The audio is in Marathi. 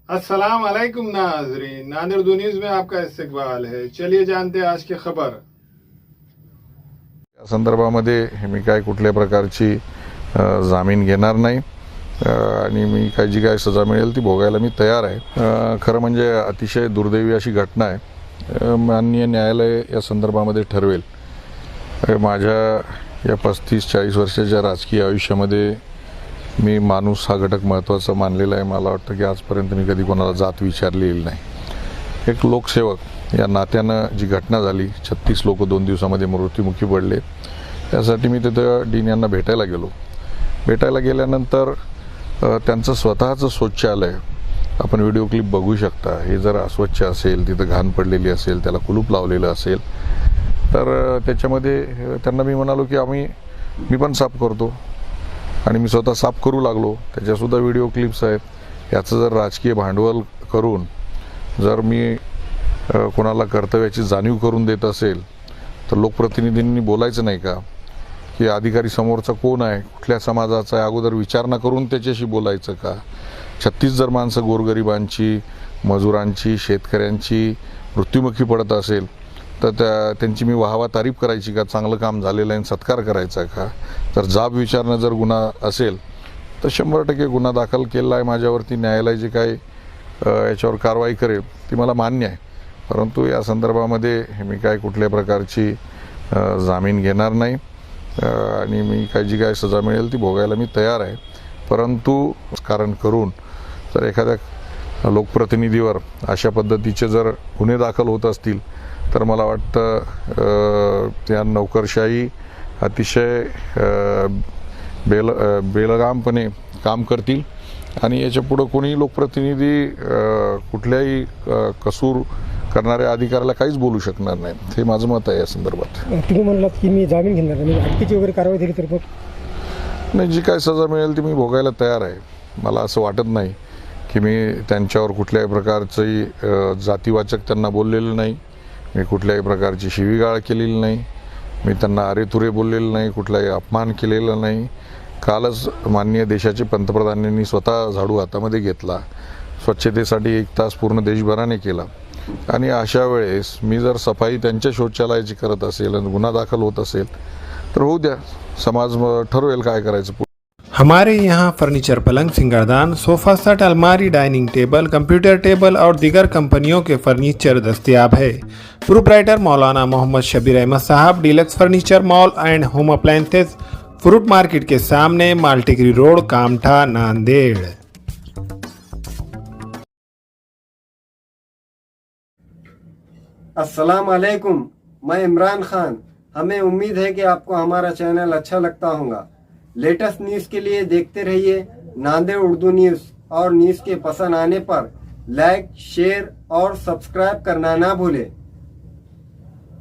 अस्सलाम वालेकुम नाजरीन, नादिर न्यूज में आपका इस्तकबाल है। चलिए जानते हैं आज की खबर। या संदर्भामध्ये मी काय कुठल्या प्रकारची जामीन घेणार नाही आणि मी जी काय सजा मिळेल ती भोगायला मी तयार आहे। खरं म्हणजे अतिशय दुर्दैवी अशी घटना आहे। माननीय न्यायालय या संदर्भामध्ये ठरवेल। माझ्या या 35-40 वर्षाच्या राजकीय आयुष्यामध्ये मी माणूस हा घटक महत्त्वाचा मानलेला आहे। मला वाटतं की आजपर्यंत मी कधी कोणाला जात विचारलेली नाही। एक लोकसेवक या नात्यानं जी घटना झाली, 36 लोक 2 दिवसामध्ये मृत्युमुखी पडले, त्यासाठी मी तिथं डीन यांना भेटायला गेलो। भेटायला गेल्यानंतर त्यांचं स्वतःचं शौचालय आपण व्हिडिओ क्लिप बघू शकता। हे जर अस्वच्छ असेल, तिथं घाण पडलेली असेल, त्याला कुलूप लावलेलं असेल, तर त्याच्यामध्ये त्यांना मी म्हणालो की मी पण साफ करतो आणि मी स्वतः साफ करू लागलो। त्याच्यासुद्धा व्हिडिओ क्लिप्स आहेत। याचं जर राजकीय भांडवल करून जर मी कोणाला कर्तव्याची जाणीव करून देत असेल तर लोकप्रतिनिधींनी बोलायचं नाही का की अधिकारी समोरचा कोण आहे, कुठल्या समाजाचा आहे, अगोदर विचारणा करून त्याच्याशी बोलायचं का? 36 जर माणसं गोरगरिबांची, मजुरांची, शेतकऱ्यांची मृत्युमुखी पडत असेल तर त्यांची मी वाहवा तारीफ करायची का? चांगलं काम झालेलं आहे सत्कार करायचा का? तर जाब विचारणं जर गुन्हा असेल तर 100% गुन्हा दाखल केला आहे माझ्यावरती। न्यायालय जे काय याच्यावर कारवाई करेल ती मला मान्य आहे, परंतु या संदर्भामध्ये मी काय कुठल्या प्रकारची जामीन घेणार नाही आणि मी जी काय सजा मिळेल ती भोगायला मी तयार आहे। परंतु कारण करून जर एखाद्या लोकप्रतिनिधीवर अशा पद्धतीचे जर गुन्हे दाखल होत असतील तर मला वाटतं त्या नोकरशाही अतिशय बेलगामपणे काम करतील आणि याच्या पुढे कोणी लोकप्रतिनिधी कुठल्याही कसूर करणाऱ्या अधिकाऱ्याला काहीच बोलू शकणार नाही। हे माझं मत आहे या संदर्भात। तुम्ही म्हणलात की मी जामीन घेणार नाही, अटकेची वगैरे कारवाई झाली तर नाही, जी काय सजा मिळेल ती मी भोगायला तयार आहे। मला असं वाटत नाही की मी त्यांच्यावर कुठल्याही प्रकारची जातीवाचक त्यांना बोललेलं नाही, मी कुठल्याही प्रकारची शिवीगाळ केलेली नाही, मी त्यांना अरेतुरे बोललेलं नाही, कुठलाही अपमान केलेला नाही। कालच माननीय देशाचे पंतप्रधानांनी स्वतः झाडू हातामध्ये घेतला, स्वच्छतेसाठी 1 तास पूर्ण देशभराने केला आणि अशा वेळेस मी जर सफाई त्यांच्या शौचालयाची करत असेल आणि गुन्हा दाखल होत असेल तर होऊ द्या, समाज ठरवेल काय करायचं। हमारे यहाँ फर्नीचर, पलंग, सिंगारदान, सोफा सेट, अलमारी, डाइनिंग टेबल, कंप्यूटर टेबल और दीगर कंपनियों के फर्नीचर दस्तियाब है। प्रोप्राइटर मौलाना मोहम्मद शबीर अहमद साहब, deluxe furniture mall and home appliances, fruit market के सामने, मालटेकरी रोड, कामठा, नांदेड़। अस्सलाम वालेकुम, मैं इमरान खान। हमें उम्मीद है कि आपको हमारा चैनल अच्छा लगता होगा। लेटेस्ट न्यूज़ के लिए देखते रहिए नांदेड़ उर्दू न्यूज़ और न्यूज़ के पसंद आने पर लाइक, शेयर और सब्सक्राइब करना ना भूलें।